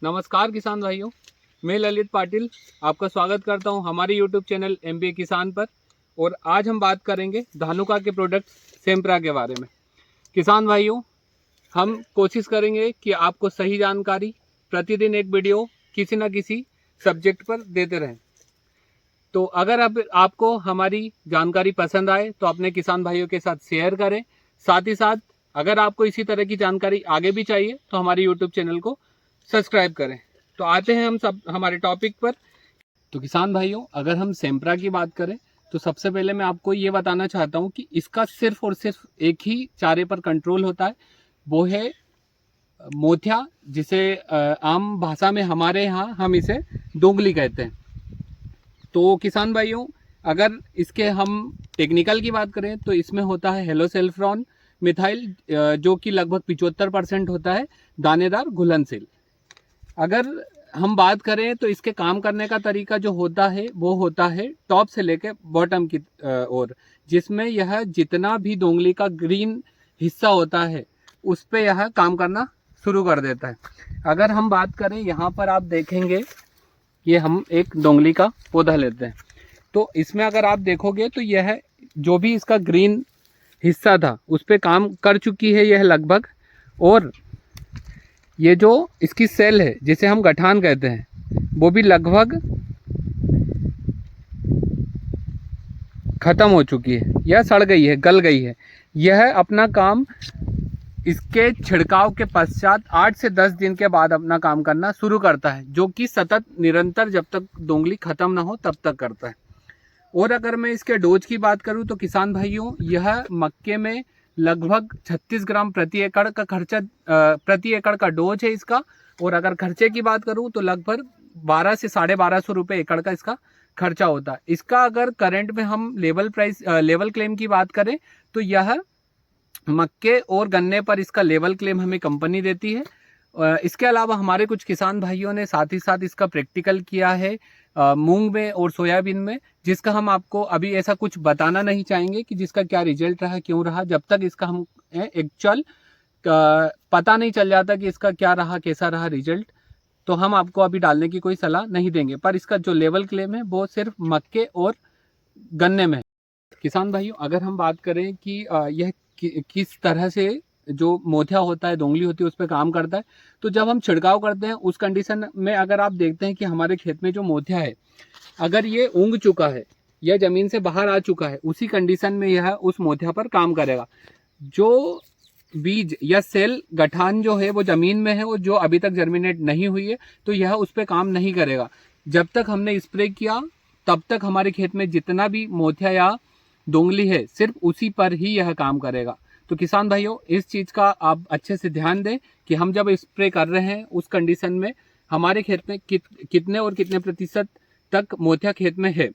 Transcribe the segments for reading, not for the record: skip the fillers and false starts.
नमस्कार किसान भाइयों, मैं ललित पाटिल आपका स्वागत करता हूं हमारे यूट्यूब चैनल MBA किसान पर। और आज हम बात करेंगे धानुका के प्रोडक्ट सेम्प्रा के बारे में। किसान भाइयों, हम कोशिश करेंगे कि आपको सही जानकारी प्रतिदिन एक वीडियो किसी न किसी सब्जेक्ट पर देते रहें। तो अगर आपको हमारी जानकारी पसंद आए तो अपने किसान भाइयों के साथ शेयर करें। साथ ही साथ अगर आपको इसी तरह की जानकारी आगे भी चाहिए तो हमारे यूट्यूब चैनल को सब्सक्राइब करें। तो आते हैं हम सब हमारे टॉपिक पर। तो किसान भाइयों, अगर हम सेम्प्रा की बात करें तो सबसे पहले मैं आपको ये बताना चाहता हूँ कि इसका सिर्फ और सिर्फ एक ही चारे पर कंट्रोल होता है, वो है मोथिया, जिसे आम भाषा में हमारे यहाँ हम इसे दोंगली कहते हैं। तो किसान भाइयों, अगर इसके हम टेक्निकल की बात करें तो इसमें होता है हेलोसेल्फ्रॉन मिथाइल, जो कि लगभग 75% होता है दानेदार घुलनशील। अगर हम बात करें तो इसके काम करने का तरीका जो होता है वो होता है टॉप से लेकर बॉटम की ओर, जिसमें यह जितना भी दोंगली का ग्रीन हिस्सा होता है उस पे यह काम करना शुरू कर देता है। अगर हम बात करें, यहाँ पर आप देखेंगे, ये हम एक दोंगली का पौधा लेते हैं, तो इसमें अगर आप देखोगे तो यह जो भी इसका ग्रीन हिस्सा था उस पे काम कर चुकी है यह लगभग। और ये जो इसकी सेल है जिसे हम गठान कहते हैं, वो भी लगभग खत्म हो चुकी है, यह सड़ गई है, गल गई है। यह अपना काम इसके छिड़काव के पश्चात 8 से 10 दिन के बाद अपना काम करना शुरू करता है, जो कि सतत निरंतर जब तक दोंगली खत्म ना हो तब तक करता है। और अगर मैं इसके डोज की बात करूं तो किसान भाइयों, यह मक्के में लगभग 36 ग्राम प्रति एकड़ का खर्चा, प्रति एकड़ का डोज है इसका। और अगर खर्चे की बात करूं तो लगभग 12 से 1250 रुपये एकड़ का इसका खर्चा होता है। इसका अगर करंट में हम लेवल क्लेम की बात करें तो यह मक्के और गन्ने पर इसका लेवल क्लेम हमें कंपनी देती है। इसके अलावा हमारे कुछ किसान भाइयों ने साथ ही साथ इसका प्रैक्टिकल किया है मूंग में और सोयाबीन में, जिसका हम आपको अभी ऐसा कुछ बताना नहीं चाहेंगे कि जिसका क्या रिजल्ट रहा, क्यों रहा, जब तक इसका हम एक्चुअल पता नहीं चल जाता कि इसका क्या रहा, कैसा रहा रिजल्ट, तो हम आपको अभी डालने की कोई सलाह नहीं देंगे। पर इसका जो लेवल क्लेम है वो सिर्फ मक्के और गन्ने में है। किसान भाइयों, अगर हम बात करें कि यह किस तरह से जो मोथिया होता है, दोंगली होती है, उस पर काम करता है, तो जब हम छिड़काव करते हैं उस कंडीशन में अगर आप देखते हैं कि हमारे खेत में जो मोथिया है, अगर ये ऊँग चुका है या जमीन से बाहर आ चुका है, उसी कंडीशन में यह उस मोथिया पर काम करेगा। जो बीज या सेल गठान जो है वो जमीन में है और जो अभी तक जर्मिनेट नहीं हुई है, तो यह उस पर काम नहीं करेगा। जब तक हमने स्प्रे किया तब तक हमारे खेत में जितना भी मोथिया या दोंगली है सिर्फ उसी पर ही यह काम करेगा। तो किसान भाइयों, इस चीज़ का आप अच्छे से ध्यान दें कि हम जब स्प्रे कर रहे हैं उस कंडीशन में हमारे खेत में कितने और कितने प्रतिशत तक मोथिया खेत में है।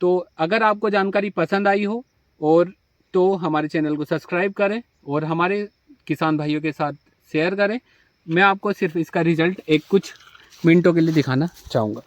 तो अगर आपको जानकारी पसंद आई हो और तो हमारे चैनल को सब्सक्राइब करें और हमारे किसान भाइयों के साथ शेयर करें। मैं आपको सिर्फ इसका रिजल्ट एक कुछ मिनटों के लिए दिखाना चाहूँगा।